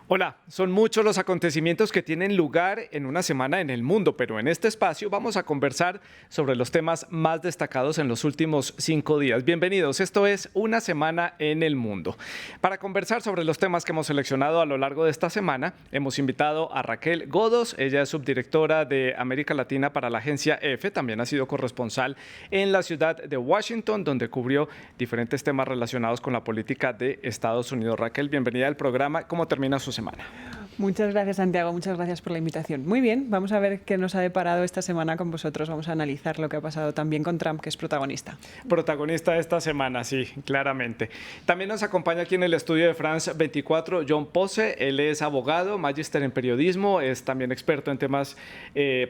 Hola, son muchos los acontecimientos que tienen lugar en una semana en el mundo, pero en este espacio vamos a conversar sobre los temas más destacados en los últimos 5 días. Bienvenidos, esto es Una Semana en el Mundo. Para conversar sobre los temas que hemos seleccionado a lo largo de esta semana, hemos invitado a Raquel Godos. Ella es subdirectora de América Latina para la agencia EFE, también ha sido corresponsal en la ciudad de Washington, donde cubrió diferentes temas relacionados con la política de Estados Unidos. Raquel, bienvenida al programa. ¿Cómo termina su semana? Muchas gracias, Santiago. Muchas gracias por la invitación. Muy bien, vamos a ver qué nos ha deparado esta semana con vosotros. Vamos a analizar lo que ha pasado también con Trump, que es protagonista. Protagonista de esta semana, sí, claramente. También nos acompaña aquí en el estudio de France 24 John Pose. Él es abogado, magíster en periodismo, es también experto en temas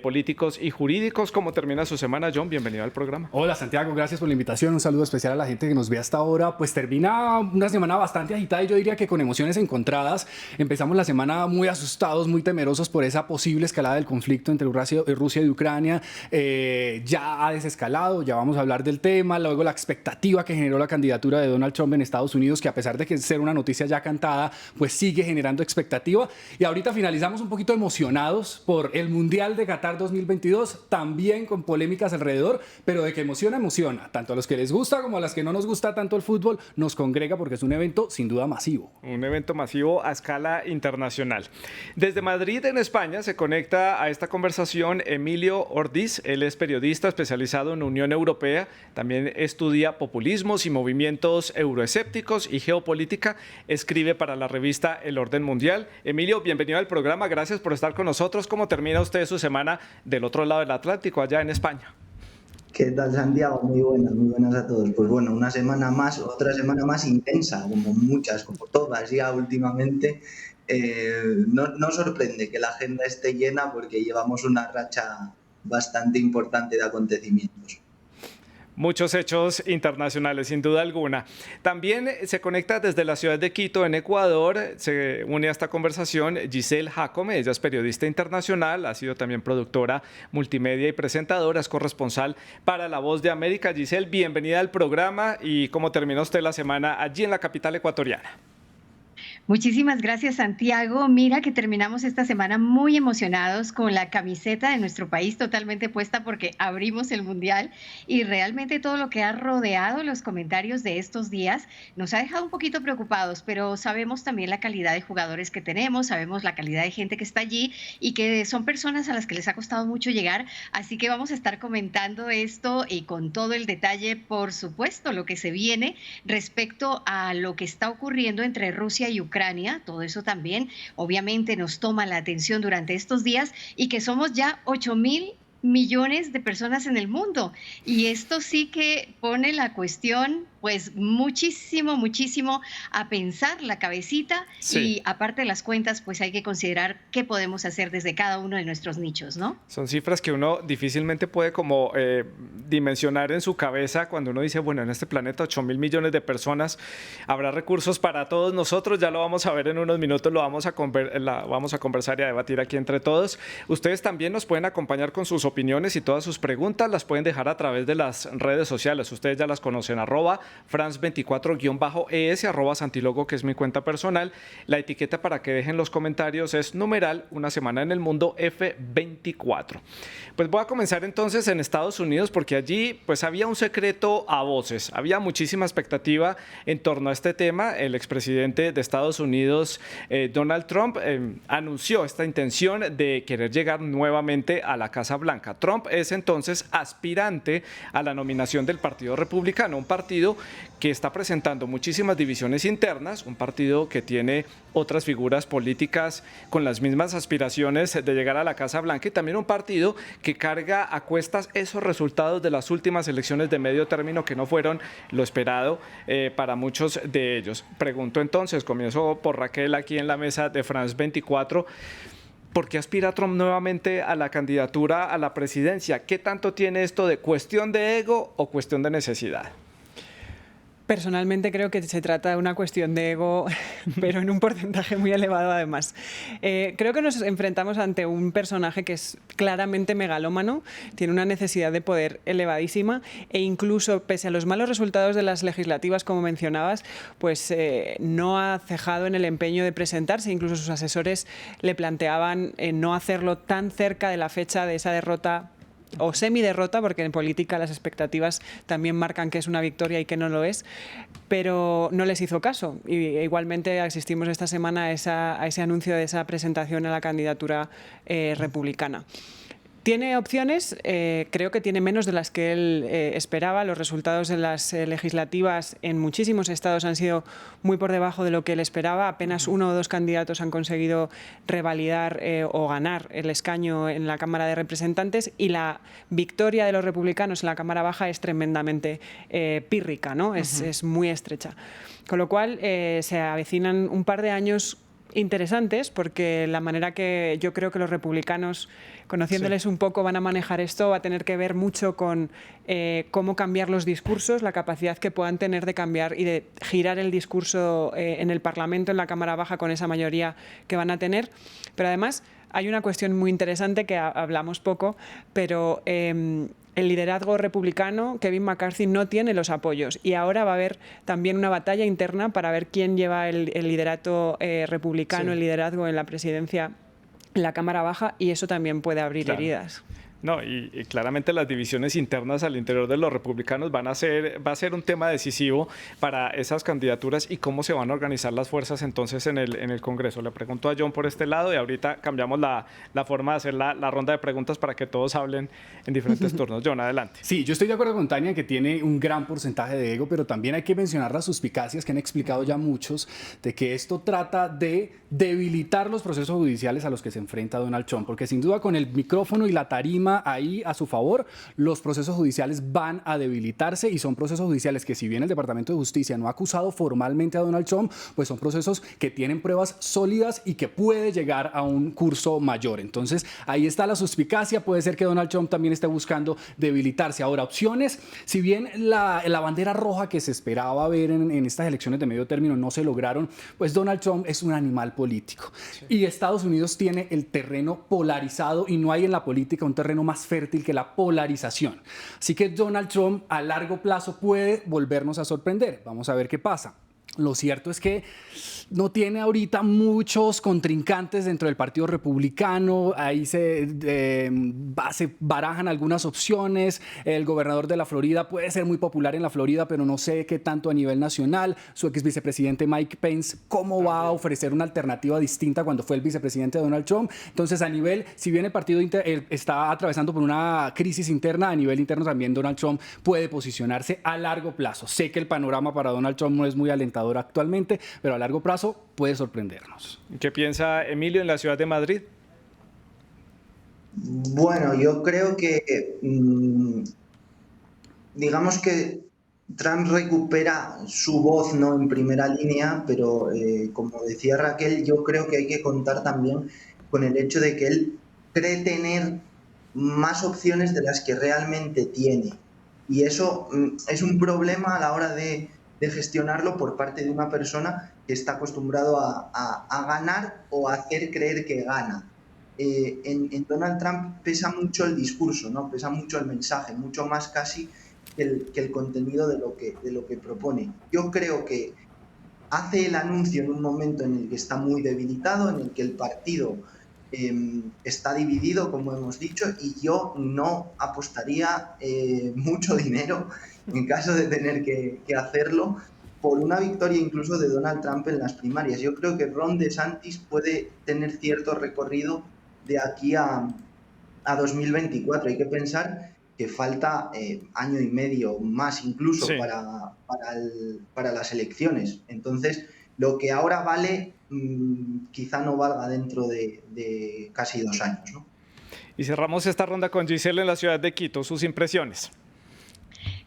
políticos y jurídicos. ¿Cómo termina su semana, John? Bienvenido al programa. Hola, Santiago, gracias por la invitación. Un saludo especial a la gente que nos ve hasta ahora. Pues termina una semana bastante agitada y yo diría que con emociones encontradas. Empezamos la semana muy asustados, muy temerosos por esa posible escalada del conflicto entre Rusia y Ucrania. Ya ha desescalado, ya vamos a hablar del tema. Luego la expectativa que generó la candidatura de Donald Trump en Estados Unidos, que a pesar de que ser una noticia ya cantada, pues sigue generando expectativa. Y ahorita finalizamos un poquito emocionados por el Mundial de Qatar 2022, también con polémicas alrededor, pero de que emociona, emociona. Tanto a los que les gusta como a las que no nos gusta tanto el fútbol, nos congrega porque es un evento sin duda masivo. Un evento masivo a escala internacional. Desde Madrid, en España, se conecta a esta conversación Emilio Ordiz. Él es periodista especializado en Unión Europea. También estudia populismos y movimientos euroescépticos y geopolítica. Escribe para la revista El Orden Mundial. Emilio, bienvenido al programa. Gracias por estar con nosotros. ¿Cómo termina usted su semana del otro lado del Atlántico, allá en España? ¿Qué tal, Santiago? Muy buenas a todos. Pues bueno, una semana más, otra semana más intensa, como muchas, como todas ya últimamente. No sorprende que la agenda esté llena porque llevamos una racha bastante importante de acontecimientos. Muchos hechos internacionales, sin duda alguna. También se conecta desde la ciudad de Quito, en Ecuador. Se une a esta conversación Giselle Jacome. Ella es periodista internacional, ha sido también productora multimedia y presentadora, es corresponsal para La Voz de América. Giselle, bienvenida al programa. ¿Y cómo terminó usted la semana allí en la capital ecuatoriana? Muchísimas gracias, Santiago. Mira que terminamos esta semana muy emocionados con la camiseta de nuestro país totalmente puesta porque abrimos el Mundial y realmente todo lo que ha rodeado los comentarios de estos días nos ha dejado un poquito preocupados, pero sabemos también la calidad de jugadores que tenemos, sabemos la calidad de gente que está allí y que son personas a las que les ha costado mucho llegar, así que vamos a estar comentando esto y con todo el detalle, por supuesto, lo que se viene respecto a lo que está ocurriendo entre Rusia y Ucrania. Todo eso también obviamente nos toma la atención durante estos días y que somos ya 8.000 millones de personas en el mundo y esto sí que pone la cuestión pues muchísimo a pensar la cabecita. Sí. Y aparte de las cuentas pues hay que considerar qué podemos hacer desde cada uno de nuestros nichos, ¿no? Son cifras que uno difícilmente puede como dimensionar en su cabeza cuando uno dice, bueno, en este planeta 8.000 millones de personas, habrá recursos para todos nosotros, ya lo vamos a ver en unos minutos, lo vamos a conversar y a debatir aquí entre todos. Ustedes también nos pueden acompañar con sus opiniones y todas sus preguntas las pueden dejar a través de las redes sociales, ustedes ya las conocen, @France24-ES, @Santilogo, que es mi cuenta personal. La etiqueta para que dejen los comentarios es numeral Una Semana en el Mundo F24. Pues voy a comenzar entonces en Estados Unidos porque allí pues había un secreto a voces, había muchísima expectativa en torno a este tema. El expresidente de Estados Unidos, Donald Trump, anunció esta intención de querer llegar nuevamente a la Casa Blanca. Trump es entonces aspirante a la nominación del Partido Republicano, un partido que está presentando muchísimas divisiones internas, un partido que tiene otras figuras políticas con las mismas aspiraciones de llegar a la Casa Blanca y también un partido que carga a cuestas esos resultados de las últimas elecciones de medio término que no fueron lo esperado para muchos de ellos. Pregunto entonces, comienzo por Raquel aquí en la mesa de France 24. ¿Por qué aspira Trump nuevamente a la candidatura a la presidencia? ¿Qué tanto tiene esto de cuestión de ego o cuestión de necesidad? Personalmente creo que se trata de una cuestión de ego, pero en un porcentaje muy elevado además. Creo que nos enfrentamos ante un personaje que es claramente megalómano, tiene una necesidad de poder elevadísima e incluso pese a los malos resultados de las legislativas, como mencionabas, pues no ha cejado en el empeño de presentarse. Incluso sus asesores le planteaban no hacerlo tan cerca de la fecha de esa derrota o semiderrota, porque en política las expectativas también marcan que es una victoria y que no lo es, pero no les hizo caso. Y igualmente asistimos esta semana a ese anuncio de esa presentación a la candidatura republicana. Tiene opciones, creo que tiene menos de las que él esperaba. Los resultados de las legislativas en muchísimos estados han sido muy por debajo de lo que él esperaba. Apenas 1 o 2 candidatos han conseguido revalidar o ganar el escaño en la Cámara de Representantes, y la victoria de los republicanos en la Cámara Baja es tremendamente pírrica, ¿no? Es muy estrecha. Con lo cual se avecinan un par de años interesantes, porque la manera que yo creo que los republicanos, conociéndoles un poco, van a manejar esto va a tener que ver mucho con cómo cambiar los discursos, la capacidad que puedan tener de cambiar y de girar el discurso en el Parlamento, en la Cámara Baja, con esa mayoría que van a tener. Pero además hay una cuestión muy interesante que hablamos poco, pero el liderazgo republicano, Kevin McCarthy, no tiene los apoyos, y ahora va a haber también una batalla interna para ver quién lleva el liderato republicano, el liderazgo en la presidencia, en la Cámara Baja, y eso también puede abrir heridas. No, y claramente las divisiones internas al interior de los republicanos va a ser un tema decisivo para esas candidaturas y cómo se van a organizar las fuerzas entonces en el Congreso. Le pregunto a John por este lado y ahorita cambiamos la forma de hacer la ronda de preguntas para que todos hablen en diferentes turnos. John, adelante. Sí, yo estoy de acuerdo con Tania que tiene un gran porcentaje de ego, pero también hay que mencionar las suspicacias que han explicado ya muchos de que esto trata de debilitar los procesos judiciales a los que se enfrenta Donald Trump, porque sin duda con el micrófono y la tarima ahí a su favor, los procesos judiciales van a debilitarse, y son procesos judiciales que, si bien el Departamento de Justicia no ha acusado formalmente a Donald Trump, pues son procesos que tienen pruebas sólidas y que puede llegar a un curso mayor. Entonces ahí está la suspicacia, puede ser que Donald Trump también esté buscando debilitarse. Ahora, opciones, si bien la bandera roja que se esperaba ver en estas elecciones de medio término no se lograron, pues Donald Trump es un animal político, y Estados Unidos tiene el terreno polarizado, y no hay en la política un terreno más fértil que la polarización. Así que Donald Trump a largo plazo puede volvernos a sorprender. Vamos a ver qué pasa. Lo cierto es que no tiene ahorita muchos contrincantes dentro del Partido Republicano. Ahí se barajan algunas opciones. El gobernador de la Florida puede ser muy popular en la Florida, pero no sé qué tanto a nivel nacional. Su ex vicepresidente Mike Pence, ¿cómo va a ofrecer una alternativa distinta cuando fue el vicepresidente de Donald Trump? Entonces, a nivel, si bien el partido está atravesando por una crisis interna, a nivel interno también Donald Trump puede posicionarse a largo plazo. Sé que el panorama para Donald Trump no es muy alentador actualmente, pero a largo plazo puede sorprendernos. ¿Qué piensa Emilio en la ciudad de Madrid? Bueno, yo creo que digamos que Trump recupera su voz, no en primera línea, pero como decía Raquel, yo creo que hay que contar también con el hecho de que él cree tener más opciones de las que realmente tiene, y eso es un problema a la hora de gestionarlo por parte de una persona que está acostumbrado a ganar o a hacer creer que gana. En Donald Trump pesa mucho el discurso, ¿no? Pesa mucho el mensaje, mucho más casi que el contenido de lo que propone. Yo creo que hace el anuncio en un momento en el que está muy debilitado, en el que el partido está dividido, como hemos dicho, y yo no apostaría mucho dinero, en caso de tener que hacerlo, por una victoria incluso de Donald Trump en las primarias. Yo creo que Ron DeSantis puede tener cierto recorrido de aquí a 2024. Hay que pensar que falta año y medio más incluso para las elecciones. Entonces, lo que ahora vale quizá no valga dentro de casi 2 años, ¿no? Y cerramos esta ronda con Giselle en la ciudad de Quito. Sus impresiones.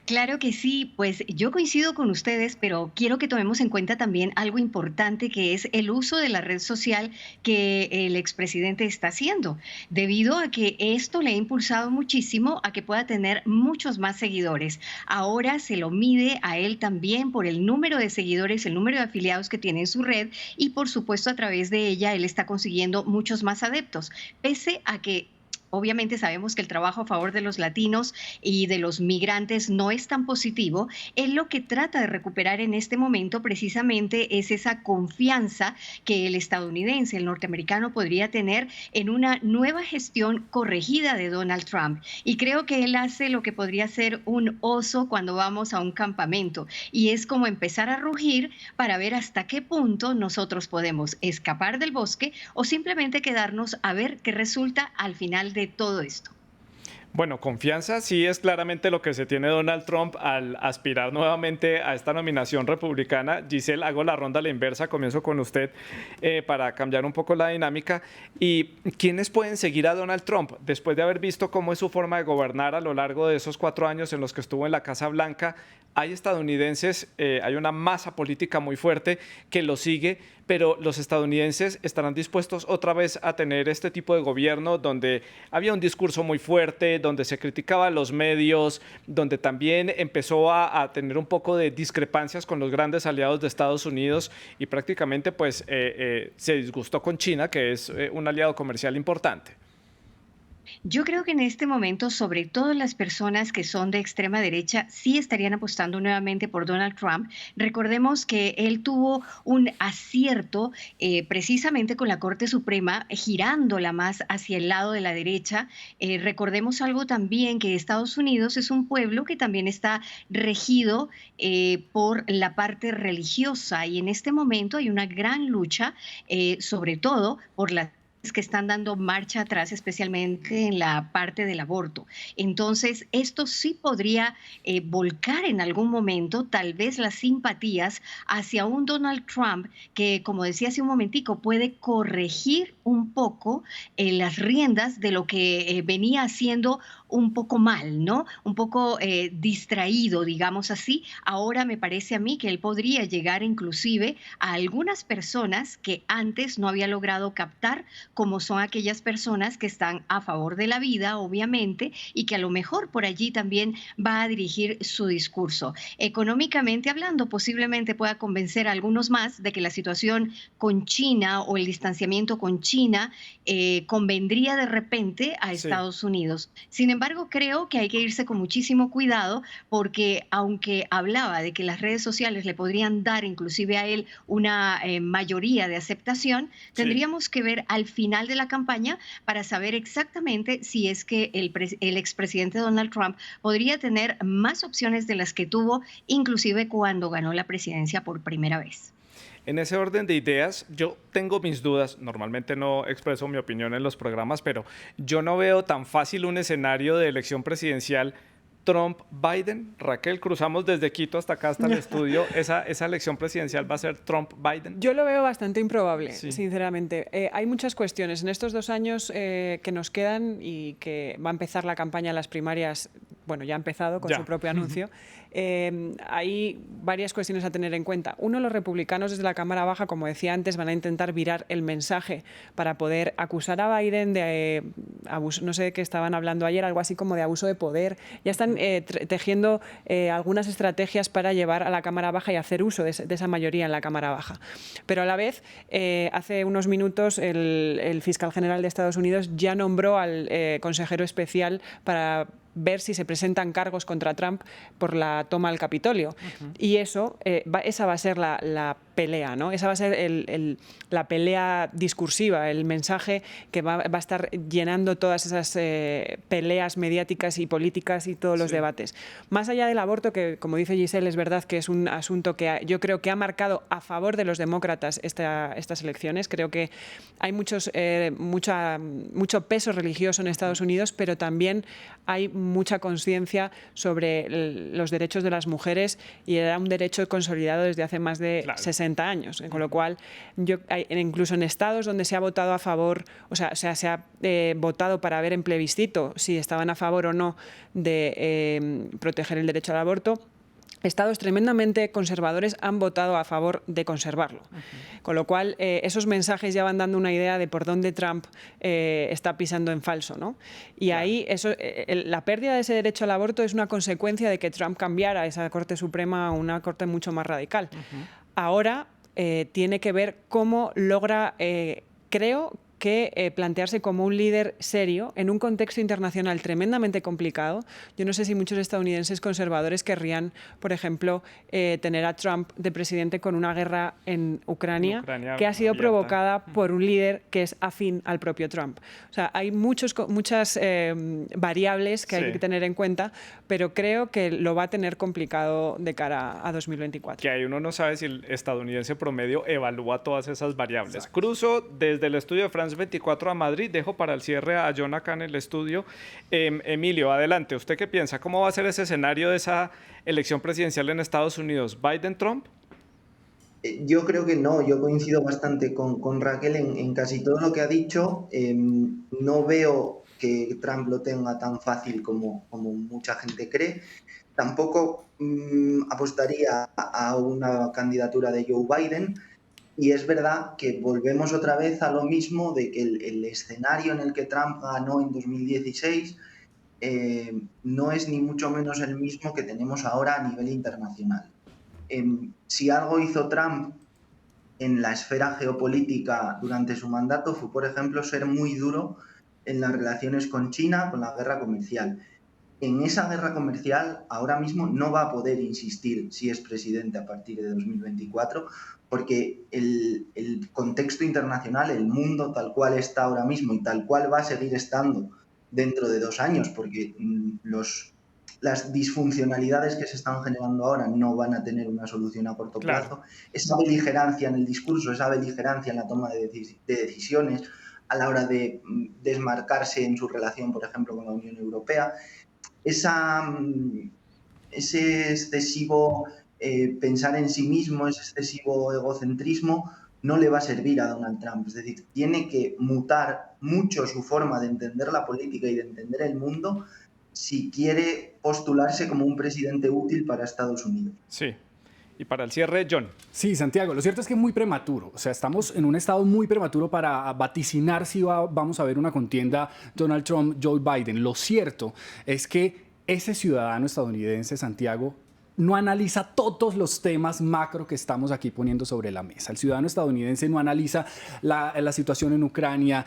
Claro que sí, pues yo coincido con ustedes, pero quiero que tomemos en cuenta también algo importante que es el uso de la red social que el expresidente está haciendo, debido a que esto le ha impulsado muchísimo a que pueda tener muchos más seguidores. Ahora se lo mide a él también por el número de seguidores, el número de afiliados que tiene en su red y por supuesto a través de ella él está consiguiendo muchos más adeptos, pese a que obviamente sabemos que el trabajo a favor de los latinos y de los migrantes no es tan positivo. Él lo que trata de recuperar en este momento precisamente es esa confianza que el estadounidense, el norteamericano, podría tener en una nueva gestión corregida de Donald Trump. Y creo que él hace lo que podría ser un oso cuando vamos a un campamento. Y es como empezar a rugir para ver hasta qué punto nosotros podemos escapar del bosque o simplemente quedarnos a ver qué resulta al final de todo esto. Bueno, confianza sí es claramente lo que se tiene Donald Trump al aspirar nuevamente a esta nominación republicana. Giselle, hago la ronda a la inversa, comienzo con usted para cambiar un poco la dinámica. ¿Y quiénes pueden seguir a Donald Trump después de haber visto cómo es su forma de gobernar a lo largo de esos 4 años en los que estuvo en la Casa Blanca? Hay estadounidenses, hay una masa política muy fuerte que lo sigue, pero los estadounidenses estarán dispuestos otra vez a tener este tipo de gobierno donde había un discurso muy fuerte, donde se criticaba a los medios, donde también empezó a tener un poco de discrepancias con los grandes aliados de Estados Unidos y prácticamente pues se disgustó con China, que es un aliado comercial importante. Yo creo que en este momento, sobre todo las personas que son de extrema derecha, sí estarían apostando nuevamente por Donald Trump. Recordemos que él tuvo un acierto precisamente con la Corte Suprema, girándola más hacia el lado de la derecha. Recordemos algo también, que Estados Unidos es un pueblo que también está regido por la parte religiosa y en este momento hay una gran lucha, sobre todo por la que están dando marcha atrás, especialmente en la parte del aborto. Entonces, esto sí podría volcar en algún momento tal vez las simpatías hacia un Donald Trump que, como decía hace un momentico, puede corregir un poco las riendas de lo que venía haciendo un poco mal, ¿no? Un poco distraído, digamos así. Ahora me parece a mí que él podría llegar inclusive a algunas personas que antes no había logrado captar, como son aquellas personas que están a favor de la vida, obviamente, y que a lo mejor por allí también va a dirigir su discurso. Económicamente hablando, posiblemente pueda convencer a algunos más de que la situación con China o el distanciamiento con China convendría de repente a Estados Unidos. Sin embargo, creo que hay que irse con muchísimo cuidado porque aunque hablaba de que las redes sociales le podrían dar inclusive a él una mayoría de aceptación, tendríamos que ver al final de la campaña para saber exactamente si es que el expresidente Donald Trump podría tener más opciones de las que tuvo, inclusive cuando ganó la presidencia por primera vez. En ese orden de ideas, yo tengo mis dudas. Normalmente no expreso mi opinión en los programas, pero yo no veo tan fácil un escenario de elección presidencial Trump-Biden. Raquel, cruzamos desde Quito hasta acá, hasta el estudio. ¿Esa elección presidencial va a ser Trump-Biden? Yo lo veo bastante improbable, sinceramente. Hay muchas cuestiones. En estos 2 años que nos quedan y que va a empezar la campaña, las primarias, bueno, ya ha empezado con su propio anuncio. Hay varias cuestiones a tener en cuenta. Uno, los republicanos desde la Cámara Baja, como decía antes, van a intentar virar el mensaje para poder acusar a Biden de abuso, no sé de qué estaban hablando ayer, algo así como de abuso de poder. Ya están tejiendo algunas estrategias para llevar a la Cámara Baja y hacer uso de esa mayoría en la Cámara Baja. Pero a la vez, hace unos minutos, el fiscal general de Estados Unidos ya nombró al consejero especial para ver si se presentan cargos contra Trump por la toma del Capitolio. Y eso, esa va a ser la pelea, ¿no? Esa va a ser la pelea discursiva, el mensaje que va a estar llenando todas esas peleas mediáticas y políticas y todos los debates. Más allá del aborto, que como dice Giselle, es verdad que es un asunto que yo creo que ha marcado a favor de los demócratas estas elecciones. Creo que hay mucho peso religioso en Estados Unidos, pero también hay mucha conciencia sobre los derechos de las mujeres y era un derecho consolidado desde hace más de 60 años. Con lo cual, incluso en estados donde se ha votado a favor, se ha votado para ver en plebiscito si estaban a favor o no de proteger el derecho al aborto, estados tremendamente conservadores han votado a favor de conservarlo. Con lo cual, esos mensajes ya van dando una idea de por dónde Trump está pisando en falso, ¿no? Y ahí la pérdida de ese derecho al aborto es una consecuencia de que Trump cambiara esa Corte Suprema a una corte mucho más radical. Ahora tiene que ver cómo logra, creo que plantearse como un líder serio en un contexto internacional tremendamente complicado. Yo no sé si muchos estadounidenses conservadores querrían, por ejemplo, tener a Trump de presidente con una guerra en Ucrania que ha sido provocada por un líder que es afín al propio Trump. O sea, hay muchas variables que hay que tener en cuenta, pero creo que lo va a tener complicado de cara a 2024. Que ahí uno no sabe si el estadounidense promedio evalúa todas esas variables. Exacto. Cruzo desde el estudio de France 24 a Madrid, dejo para el cierre a John acá en el estudio. Emilio, adelante, ¿usted qué piensa? ¿Cómo va a ser ese escenario de esa elección presidencial en Estados Unidos? ¿Biden-Trump? Yo creo que no, yo coincido bastante con Raquel en casi todo lo que ha dicho. No veo que Trump lo tenga tan fácil como mucha gente cree. Tampoco apostaría a una candidatura de Joe Biden. Y es verdad que volvemos otra vez a lo mismo de que el escenario en el que Trump ganó en 2016 no es ni mucho menos el mismo que tenemos ahora a nivel internacional. Si algo hizo Trump en la esfera geopolítica durante su mandato fue, por ejemplo, ser muy duro en las relaciones con China, con la guerra comercial. En esa guerra comercial ahora mismo no va a poder insistir si es presidente a partir de 2024, porque el contexto internacional, el mundo tal cual está ahora mismo y tal cual va a seguir estando dentro de 2 años, porque las disfuncionalidades que se están generando ahora no van a tener una solución a corto plazo. Esa beligerancia en el discurso, esa beligerancia en la toma de decisiones, a la hora de desmarcarse en su relación, por ejemplo, con la Unión Europea, ese excesivo pensar en sí mismo, ese excesivo egocentrismo, no le va a servir a Donald Trump. Es decir, tiene que mutar mucho su forma de entender la política y de entender el mundo si quiere postularse como un presidente útil para Estados Unidos. Sí. Y para el cierre, John. Sí, Santiago, lo cierto es que es muy prematuro. O sea, estamos en un estado muy prematuro para vaticinar si vamos a ver una contienda Donald Trump-Joe Biden. Lo cierto es que ese ciudadano estadounidense, Santiago, no analiza todos los temas macro que estamos aquí poniendo sobre la mesa. El ciudadano estadounidense no analiza la situación en Ucrania,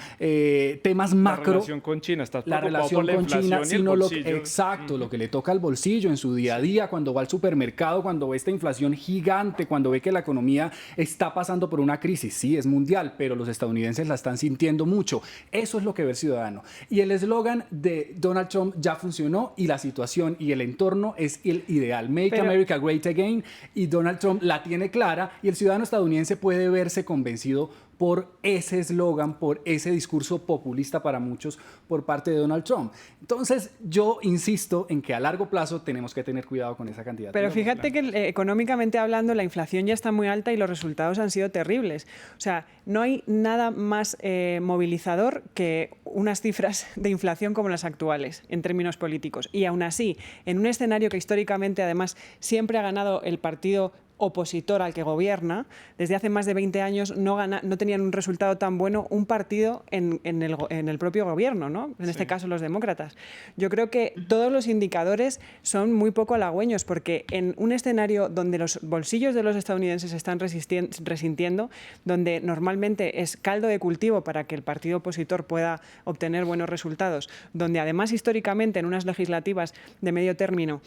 temas macro. La relación con China, está preocupado por la inflación y el bolsillo. Exacto, lo que le toca al bolsillo en su día a día, cuando va al supermercado, cuando ve esta inflación gigante, cuando ve que la economía está pasando por una crisis. Sí, es mundial, pero los estadounidenses la están sintiendo mucho. Eso es lo que ve el ciudadano. Y el eslogan de Donald Trump ya funcionó y la situación y el entorno es el ideal. Make America Great Again, y Donald Trump la tiene clara y el ciudadano estadounidense puede verse convencido por ese eslogan, por ese discurso populista para muchos por parte de Donald Trump. Entonces, yo insisto en que a largo plazo tenemos que tener cuidado con esa candidatura. Pero fíjate que económicamente hablando, la inflación ya está muy alta y los resultados han sido terribles. O sea, no hay nada más movilizador que unas cifras de inflación como las actuales en términos políticos. Y aún así, en un escenario que históricamente además siempre ha ganado el partido opositor al que gobierna, desde hace más de 20 años no tenían un resultado tan bueno un partido en el propio gobierno, ¿no? En este caso los demócratas. Yo creo que todos los indicadores son muy poco halagüeños porque en un escenario donde los bolsillos de los estadounidenses se están resintiendo, donde normalmente es caldo de cultivo para que el partido opositor pueda obtener buenos resultados, donde además históricamente en unas legislativas de medio término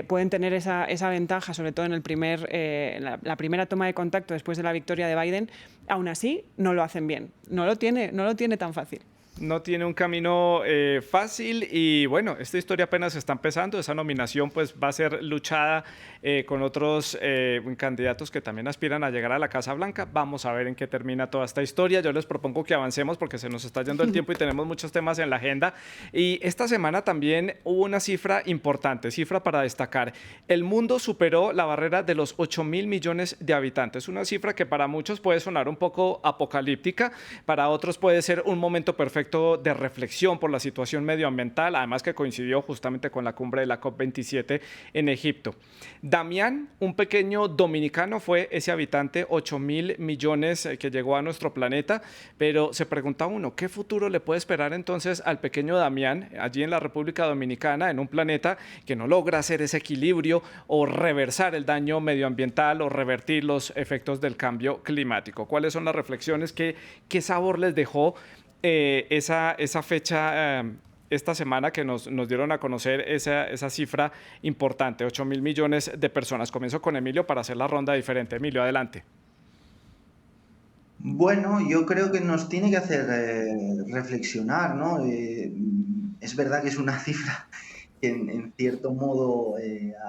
pueden tener esa ventaja, sobre todo en el la primera toma de contacto después de la victoria de Biden, aún así no lo hacen bien. No lo tiene tan fácil. no tiene un camino fácil y bueno, esta historia apenas está empezando. Esa nominación pues va a ser luchada con otros candidatos que también aspiran a llegar a la Casa Blanca. Vamos a ver en qué termina toda esta historia. Yo les propongo que avancemos porque se nos está yendo el tiempo y tenemos muchos temas en la agenda. Y esta semana también hubo una cifra importante, cifra para destacar. El mundo superó la barrera de los 8.000 millones de habitantes. Una cifra que para muchos puede sonar un poco apocalíptica, para otros puede ser un momento perfecto de reflexión por la situación medioambiental, además que coincidió justamente con la cumbre de la COP27 en Egipto. Damián, un pequeño dominicano, fue ese habitante, 8.000 millones que llegó a nuestro planeta, pero se pregunta uno, ¿qué futuro le puede esperar entonces al pequeño Damián allí en la República Dominicana, en un planeta que no logra hacer ese equilibrio o reversar el daño medioambiental o revertir los efectos del cambio climático? ¿Cuáles son las reflexiones? ¿Qué sabor les dejó esa fecha esta semana que nos dieron a conocer esa cifra importante, 8.000 millones de personas? Comienzo con Emilio para hacer la ronda diferente. Emilio, adelante. Bueno, yo creo que nos tiene que hacer reflexionar, ¿no? Es verdad que es una cifra que en cierto modo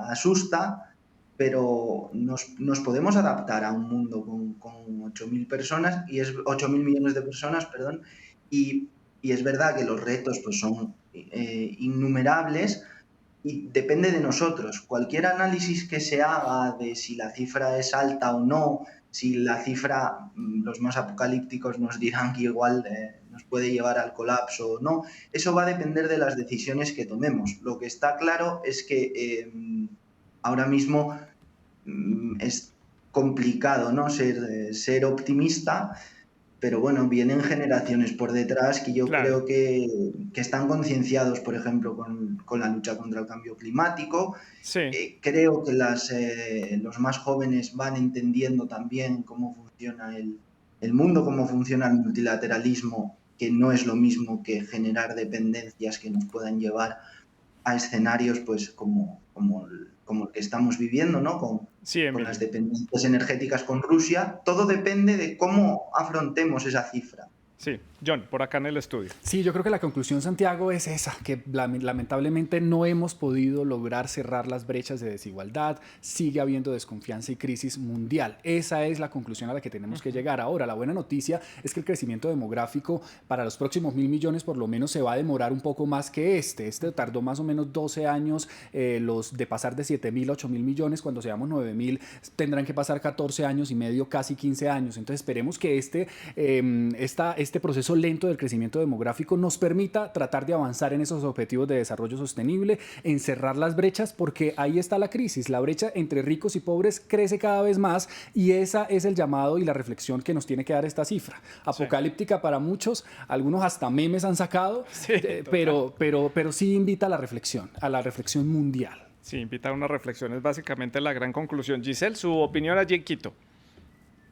asusta, pero nos podemos adaptar a un mundo con 8.000 personas, 8.000 millones de personas, perdón, y es verdad que los retos pues, son innumerables y depende de nosotros. Cualquier análisis que se haga de si la cifra es alta o no, si la cifra, los más apocalípticos nos dirán que igual nos puede llevar al colapso o no, eso va a depender de las decisiones que tomemos. Lo que está claro es que ahora mismo es complicado, ¿no? ser optimista, pero bueno, vienen generaciones por detrás que yo creo que están concienciados, por ejemplo, con la lucha contra el cambio climático. Sí. Creo que los más jóvenes van entendiendo también cómo funciona el mundo, cómo funciona el multilateralismo, que no es lo mismo que generar dependencias que nos puedan llevar a escenarios pues como el que estamos viviendo, ¿no? Con las dependencias energéticas con Rusia. Todo depende de cómo afrontemos esa cifra. Sí, John, por acá en el estudio. Sí, yo creo que la conclusión, Santiago, es esa, que lamentablemente no hemos podido lograr cerrar las brechas de desigualdad, sigue habiendo desconfianza y crisis mundial. Esa es la conclusión a la que tenemos que llegar. Ahora, la buena noticia es que el crecimiento demográfico para los próximos 1.000 millones por lo menos se va a demorar un poco más que este. Este tardó más o menos 12 años, de pasar de 7.000 a 8.000 millones, cuando seamos 9.000 tendrán que pasar 14 años y medio, casi 15 años. Entonces esperemos que este proceso lento del crecimiento demográfico nos permita tratar de avanzar en esos objetivos de desarrollo sostenible, en cerrar las brechas, porque ahí está la crisis. La brecha entre ricos y pobres crece cada vez más y esa es el llamado y la reflexión que nos tiene que dar esta cifra. Apocalíptica para muchos, algunos hasta memes han sacado, pero sí invita a la reflexión mundial. Sí, invita a una reflexión, es básicamente la gran conclusión. Giselle, su opinión allí en Quito.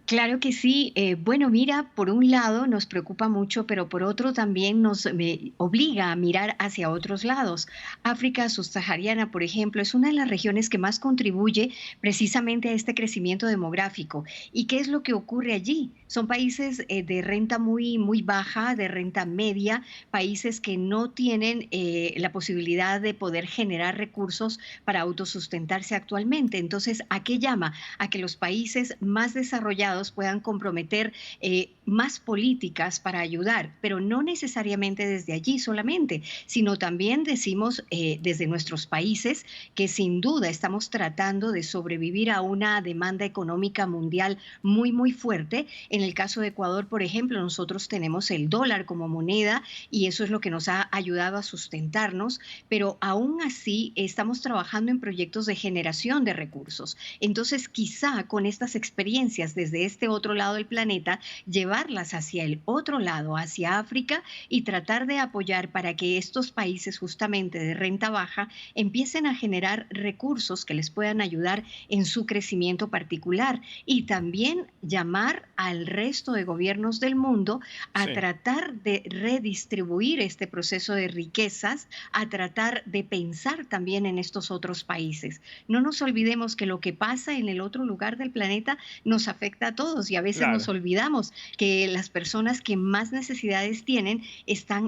Claro que sí. Bueno, mira, por un lado nos preocupa mucho, pero por otro también nos obliga a mirar hacia otros lados. África subsahariana, por ejemplo, es una de las regiones que más contribuye precisamente a este crecimiento demográfico. ¿Y qué es lo que ocurre allí? Son países de renta muy, muy baja, de renta media, países que no tienen la posibilidad de poder generar recursos para autosustentarse actualmente. Entonces, ¿a qué llama? A que los países más desarrollados puedan comprometer más políticas para ayudar, pero no necesariamente desde allí solamente, sino también decimos desde nuestros países que sin duda estamos tratando de sobrevivir a una demanda económica mundial muy, muy fuerte. En el caso de Ecuador, por ejemplo, nosotros tenemos el dólar como moneda y eso es lo que nos ha ayudado a sustentarnos, pero aún así estamos trabajando en proyectos de generación de recursos. Entonces, quizá con estas experiencias desde este otro lado del planeta, llevarlas hacia el otro lado, hacia África, y tratar de apoyar para que estos países justamente de renta baja empiecen a generar recursos que les puedan ayudar en su crecimiento particular, y también llamar al resto de gobiernos del mundo a tratar de redistribuir este proceso de riquezas, a tratar de pensar también en estos otros países. No nos olvidemos que lo que pasa en el otro lugar del planeta nos afecta a todos y a veces Claro. nos olvidamos que las personas que más necesidades tienen están,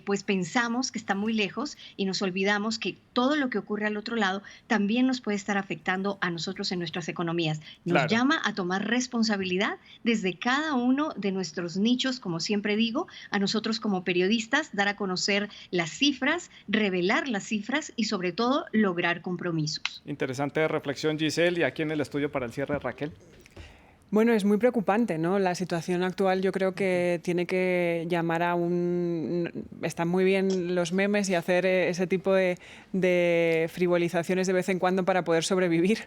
pues pensamos que están muy lejos y nos olvidamos que todo lo que ocurre al otro lado también nos puede estar afectando a nosotros en nuestras economías. Nos Claro. llama a tomar responsabilidad desde cada uno de nuestros nichos, como siempre digo, a nosotros como periodistas, dar a conocer las cifras, revelar las cifras y sobre todo lograr compromisos. Interesante reflexión, Giselle. Y aquí en el estudio para el cierre, Raquel. Bueno, es muy preocupante, ¿no? La situación actual yo creo que tiene que llamar a un... Están muy bien los memes y hacer ese tipo de frivolizaciones de vez en cuando para poder sobrevivir,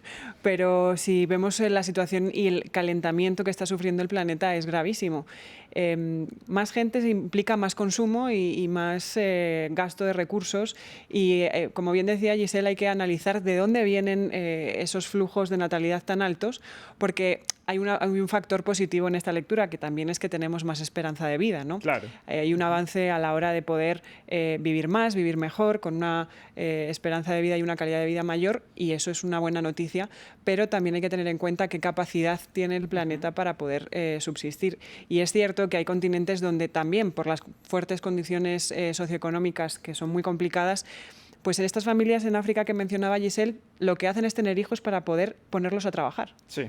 pero si vemos la situación y el calentamiento que está sufriendo el planeta es gravísimo. Más gente implica más consumo y más gasto de recursos y, como bien decía Giselle, hay que analizar de dónde vienen esos flujos de natalidad tan altos, porque hay un factor positivo en esta lectura, que también es que tenemos más esperanza de vida, ¿no? Claro. Hay un avance a la hora de poder vivir más, vivir mejor, con una esperanza de vida y una calidad de vida mayor, y eso es una buena noticia, pero también hay que tener en cuenta qué capacidad tiene el planeta para poder subsistir. Y es cierto que hay continentes donde también, por las fuertes condiciones socioeconómicas que son muy complicadas, pues en estas familias en África que mencionaba Giselle, lo que hacen es tener hijos para poder ponerlos a trabajar. Sí.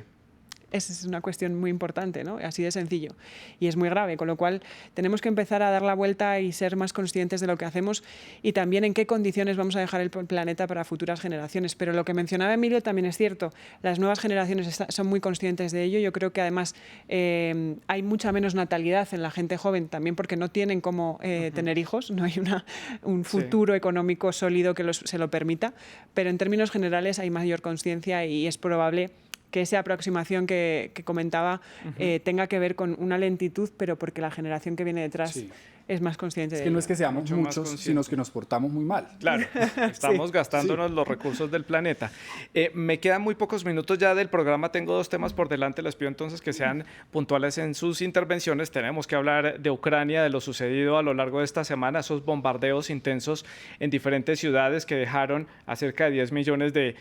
Esa es una cuestión muy importante, ¿no? Así de sencillo. Y es muy grave, con lo cual tenemos que empezar a dar la vuelta y ser más conscientes de lo que hacemos y también en qué condiciones vamos a dejar el planeta para futuras generaciones. Pero lo que mencionaba Emilio también es cierto. Las nuevas generaciones son muy conscientes de ello. Yo creo que además hay mucha menos natalidad en la gente joven, también porque no tienen cómo tener hijos, no hay un futuro económico sólido que se lo permita, pero en términos generales hay mayor conciencia y es probable que esa aproximación que comentaba tenga que ver con una lentitud, pero porque la generación que viene detrás es más consciente de ello. Es que no es que seamos Mucho más muchos, sino que nos portamos muy mal. Claro, estamos gastándonos los recursos del planeta. Me quedan muy pocos minutos ya del programa, tengo 2 temas por delante, les pido entonces que sean puntuales en sus intervenciones. Tenemos que hablar de Ucrania, de lo sucedido a lo largo de esta semana, esos bombardeos intensos en diferentes ciudades que dejaron a cerca de 10 millones de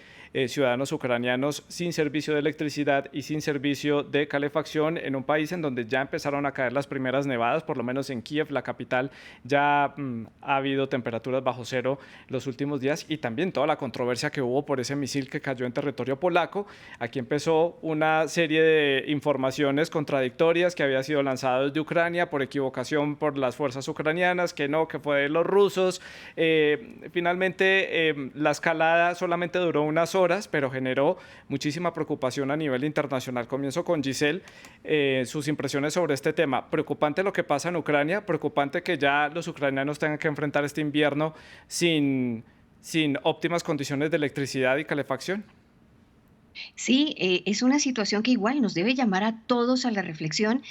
ciudadanos ucranianos sin servicio de electricidad y sin servicio de calefacción en un país en donde ya empezaron a caer las primeras nevadas, por lo menos en Kiev, la capital, ya ha habido temperaturas bajo cero los últimos días y también toda la controversia que hubo por ese misil que cayó en territorio polaco. Aquí empezó una serie de informaciones contradictorias que había sido lanzado desde Ucrania por equivocación por las fuerzas ucranianas, que no, que fue de los rusos. Finalmente, la escalada solamente duró unas horas, pero generó muchísima preocupación a nivel internacional. Comienzo con Giselle, sus impresiones sobre este tema. Preocupante lo que pasa en Ucrania, preocupante que ya los ucranianos tengan que enfrentar este invierno sin óptimas condiciones de electricidad y calefacción. Sí, es una situación que igual nos debe llamar a todos a la reflexión.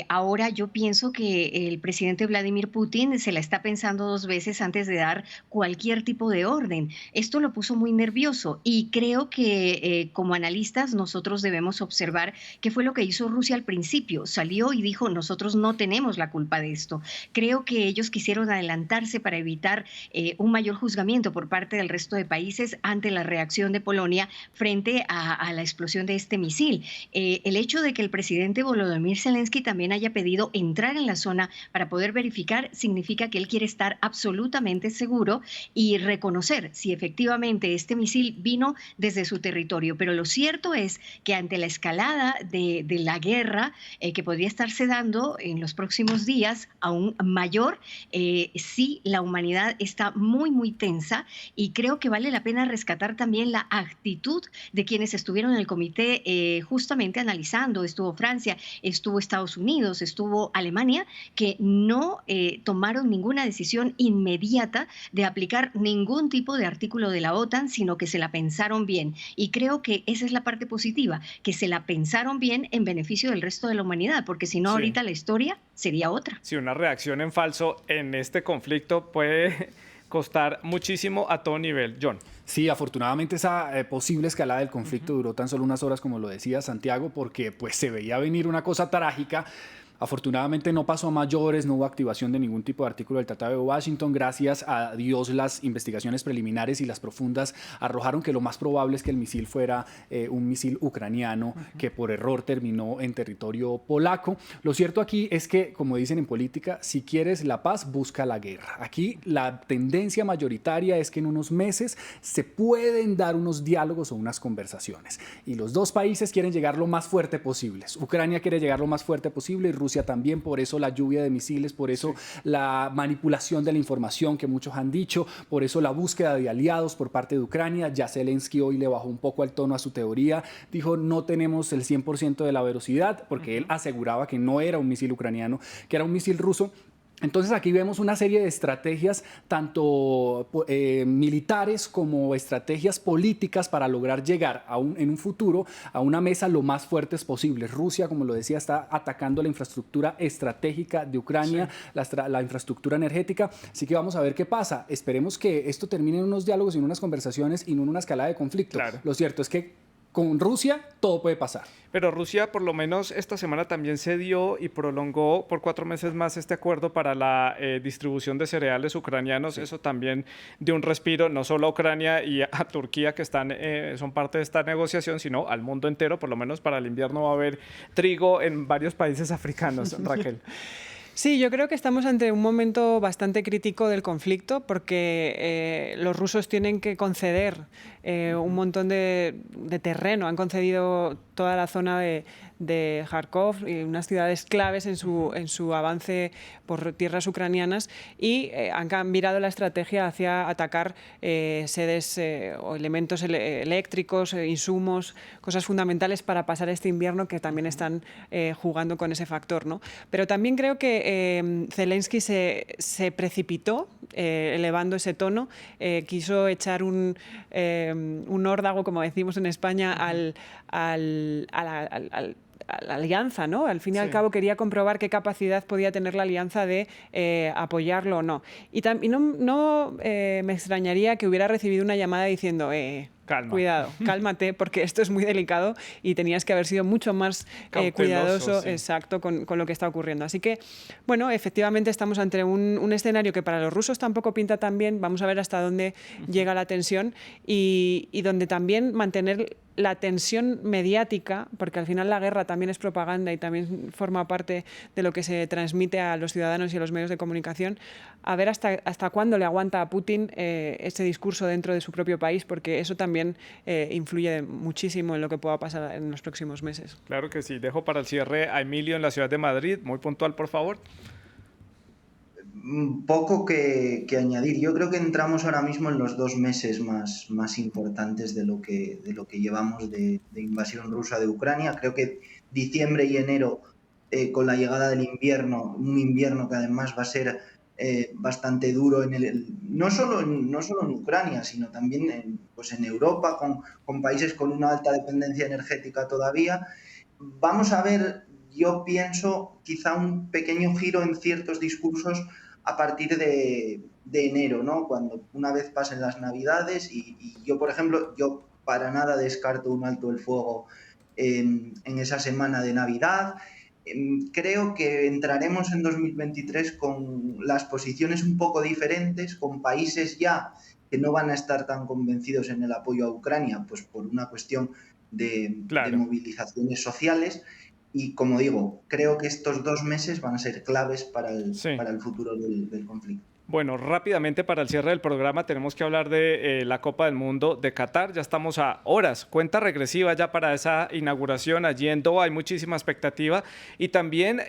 Ahora yo pienso que el presidente Vladimir Putin se la está pensando 2 veces antes de dar cualquier tipo de orden. Esto lo puso muy nervioso y creo que como analistas nosotros debemos observar qué fue lo que hizo Rusia al principio. Salió y dijo, nosotros no tenemos la culpa de esto. Creo que ellos quisieron adelantarse para evitar un mayor juzgamiento por parte del resto de países ante la reacción de Polonia frente a la explosión de este misil. El hecho de que el presidente Volodymyr Zelensky también haya pedido entrar en la zona para poder verificar significa que él quiere estar absolutamente seguro y reconocer si efectivamente este misil vino desde su territorio. Pero lo cierto es que ante la escalada de la guerra que podría estarse dando en los próximos días aún mayor, sí, la humanidad está muy, muy tensa y creo que vale la pena rescatar también la actitud de quienes estuvieron en el comité justamente analizando. Estuvo Francia, estuvo Estados Unidos, estuvo Alemania, que no tomaron ninguna decisión inmediata de aplicar ningún tipo de artículo de la OTAN, sino que se la pensaron bien. Y creo que esa es la parte positiva, que se la pensaron bien en beneficio del resto de la humanidad, porque si no, ahorita la historia sería otra. Sí, una reacción en falso en este conflicto puede costar muchísimo a todo nivel. John. Sí, afortunadamente esa posible escalada del conflicto duró tan solo unas horas, como lo decía Santiago, porque pues se veía venir una cosa trágica. Afortunadamente no pasó a mayores, no hubo activación de ningún tipo de artículo del Tratado de Washington. Gracias a Dios las investigaciones preliminares y las profundas arrojaron que lo más probable es que el misil fuera un misil ucraniano que por error terminó en territorio polaco. Lo cierto aquí es que, como dicen en política, si quieres la paz, busca la guerra. Aquí la tendencia mayoritaria es que en unos meses se pueden dar unos diálogos o unas conversaciones. Y los dos países quieren llegar lo más fuerte posible. Ucrania quiere llegar lo más fuerte posible y Rusia también, por eso la lluvia de misiles, por eso la manipulación de la información que muchos han dicho, por eso la búsqueda de aliados por parte de Ucrania. Ya Zelensky hoy le bajó un poco el tono a su teoría, dijo no tenemos el 100% de la velocidad, porque él aseguraba que no era un misil ucraniano, que era un misil ruso. Entonces aquí vemos una serie de estrategias, tanto militares como estrategias políticas para lograr llegar en un futuro a una mesa lo más fuertes posible. Rusia, como lo decía, está atacando la infraestructura estratégica de Ucrania, la infraestructura energética. Así que vamos a ver qué pasa. Esperemos que esto termine en unos diálogos, en unas conversaciones y no en una escalada de conflicto. Claro. Lo cierto es que con Rusia todo puede pasar. Pero Rusia por lo menos esta semana también cedió y prolongó por 4 meses más este acuerdo para la distribución de cereales ucranianos. Sí. Eso también dio un respiro no solo a Ucrania y a Turquía, que son parte de esta negociación, sino al mundo entero. Por lo menos para el invierno va a haber trigo en varios países africanos. Raquel. Sí, yo creo que estamos ante un momento bastante crítico del conflicto porque los rusos tienen que conceder un montón de terreno. Han concedido toda la zona de Kharkov y unas ciudades claves en su avance por tierras ucranianas y han virado la estrategia hacia atacar sedes o elementos eléctricos, insumos, cosas fundamentales para pasar este invierno que también están jugando con ese factor, ¿no? Pero también creo que Zelensky se precipitó elevando ese tono, quiso echar un órdago, como decimos en España, a la alianza, ¿no? Al fin y al cabo quería comprobar qué capacidad podía tener la alianza de apoyarlo o no. Y no me extrañaría que hubiera recibido una llamada diciendo calma. Cuidado, cálmate, porque esto es muy delicado y tenías que haber sido mucho más cuidadoso, sí. Exacto, con lo que está ocurriendo. Así que, bueno, efectivamente estamos ante un escenario que para los rusos tampoco pinta tan bien. Vamos a ver hasta dónde llega la tensión y donde también mantener la tensión mediática, porque al final la guerra también es propaganda y también forma parte de lo que se transmite a los ciudadanos y a los medios de comunicación, a ver hasta cuándo le aguanta a Putin este discurso dentro de su propio país, porque eso también influye muchísimo en lo que pueda pasar en los próximos meses. Claro que sí. Dejo para el cierre a Emilio en la ciudad de Madrid. Muy puntual, por favor. Poco que añadir. Yo creo que entramos ahora mismo en los 2 meses más importantes de lo que llevamos de invasión rusa de Ucrania. Creo que diciembre y enero, con la llegada del invierno, un invierno que además va a ser bastante duro no solo en Ucrania, sino también en Europa, con países con una alta dependencia energética todavía. Vamos a ver, yo pienso, quizá un pequeño giro en ciertos discursos a partir de enero, ¿no? Cuando una vez pasen las Navidades y yo, por ejemplo, para nada descarto un alto el fuego en esa semana de Navidad. Creo que entraremos en 2023 con las posiciones un poco diferentes, con países ya que no van a estar tan convencidos en el apoyo a Ucrania, pues por una cuestión de movilizaciones sociales. Y como digo, creo que estos 2 meses van a ser claves para el futuro del conflicto. Bueno, rápidamente para el cierre del programa tenemos que hablar de la Copa del Mundo de Qatar. Ya estamos a horas, cuenta regresiva ya para esa inauguración allí en Doha. Hay muchísima expectativa y también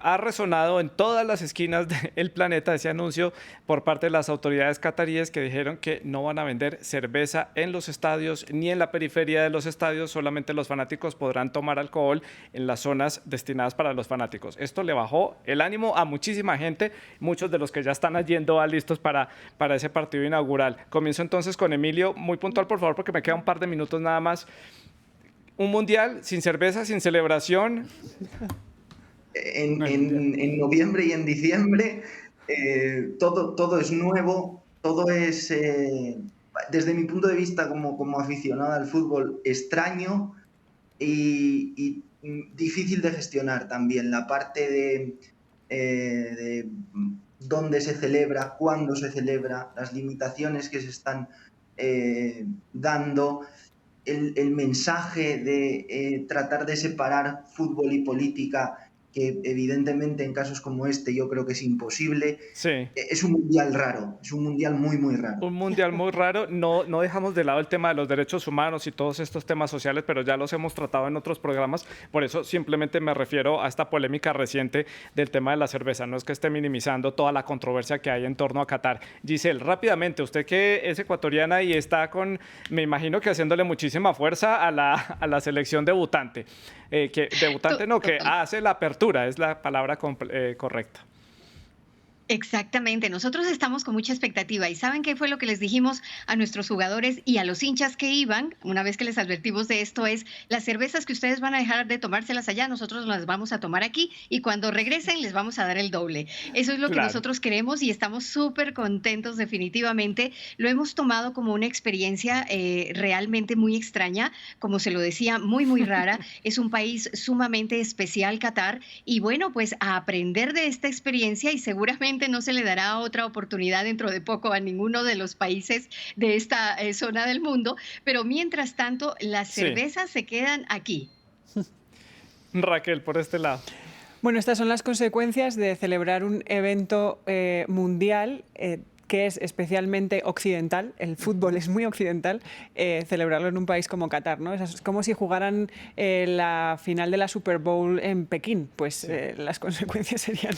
ha resonado en todas las esquinas del planeta ese anuncio por parte de las autoridades cataríes que dijeron que no van a vender cerveza en los estadios ni en la periferia de los estadios. Solamente los fanáticos podrán tomar alcohol en las zonas destinadas para los fanáticos. Esto le bajó el ánimo a muchísima gente, muchos de los que ya están allí listos para ese partido inaugural. Comienzo entonces con Emilio, muy puntual por favor porque me queda un par de minutos nada más. Un mundial sin cerveza, sin celebración. En noviembre y en diciembre todo es nuevo, todo es, desde mi punto de vista como aficionado al fútbol, extraño y difícil de gestionar también la parte de dónde se celebra, cuándo se celebra, las limitaciones que se están dando, el mensaje de tratar de separar fútbol y política, que evidentemente en casos como este yo creo que es imposible. Sí. Es un mundial raro, es un mundial muy, muy raro. Un mundial muy raro. No dejamos de lado el tema de los derechos humanos y todos estos temas sociales, pero ya los hemos tratado en otros programas. Por eso simplemente me refiero a esta polémica reciente del tema de la cerveza. No es que esté minimizando toda la controversia que hay en torno a Qatar. Giselle, rápidamente, usted que es ecuatoriana y está me imagino que haciéndole muchísima fuerza a la selección debutante. Que hace la apertura, es la palabra correcta. Exactamente, nosotros estamos con mucha expectativa y ¿saben qué fue lo que les dijimos a nuestros jugadores y a los hinchas que iban? Una vez que les advertimos de esto es, las cervezas que ustedes van a dejar de tomárselas allá, nosotros las vamos a tomar aquí y cuando regresen les vamos a dar el doble. Eso es lo que nosotros queremos y estamos súper contentos definitivamente. Lo hemos tomado como una experiencia realmente muy extraña, como se lo decía, muy, muy rara. Es un país sumamente especial, Qatar, y bueno, pues a aprender de esta experiencia y seguramente no se le dará otra oportunidad dentro de poco a ninguno de los países de esta zona del mundo, pero mientras tanto las cervezas se quedan aquí. Raquel, por este lado. Bueno, estas son las consecuencias de celebrar un evento mundial que es especialmente occidental, el fútbol es muy occidental, celebrarlo en un país como Qatar, ¿no? Es como si jugaran la final de la Super Bowl en Pekín, pues las consecuencias serían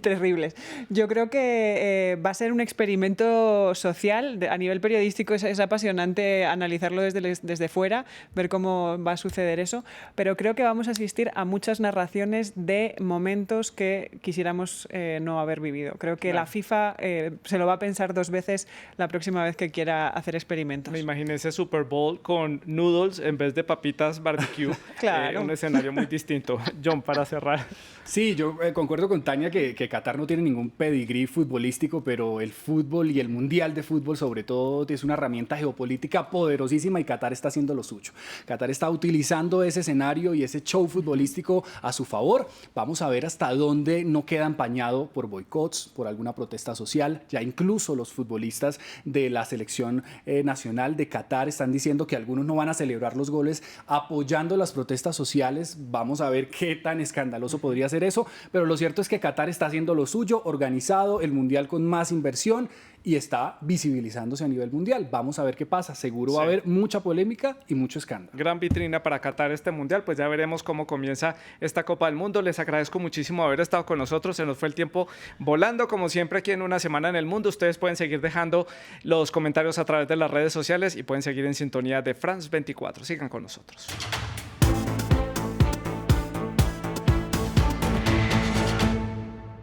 terribles. Yo creo que va a ser un experimento social, a nivel periodístico es apasionante analizarlo desde fuera, ver cómo va a suceder eso, pero creo que vamos a asistir a muchas narraciones de momentos que quisiéramos no haber vivido. Creo que la FIFA se lo va a pensar dos veces la próxima vez que quiera hacer experimentos. Me imaginé ese Super Bowl con noodles en vez de papitas barbecue. Claro. Un escenario muy distinto. John, para cerrar. Sí, yo concuerdo con Tania que Qatar no tiene ningún pedigrí futbolístico, pero el fútbol y el mundial de fútbol sobre todo es una herramienta geopolítica poderosísima y Qatar está haciendo lo suyo. Qatar está utilizando ese escenario y ese show futbolístico a su favor. Vamos a ver hasta dónde no queda empañado por boicots, por alguna protesta social. Ya incluso los futbolistas de la selección nacional de Qatar están diciendo que algunos no van a celebrar los goles apoyando las protestas sociales. Vamos a ver qué tan escandaloso podría ser eso, pero lo cierto es que Qatar está haciendo lo suyo, organizado el mundial con más inversión y está visibilizándose a nivel mundial. Vamos a ver qué pasa. Seguro va a haber mucha polémica y mucho escándalo. Gran vitrina para Qatar este mundial. Pues ya veremos cómo comienza esta Copa del Mundo. Les agradezco muchísimo haber estado con nosotros. Se nos fue el tiempo volando, como siempre, aquí en Una Semana en el Mundo. Ustedes pueden seguir dejando los comentarios a través de las redes sociales y pueden seguir en sintonía de France 24. Sigan con nosotros.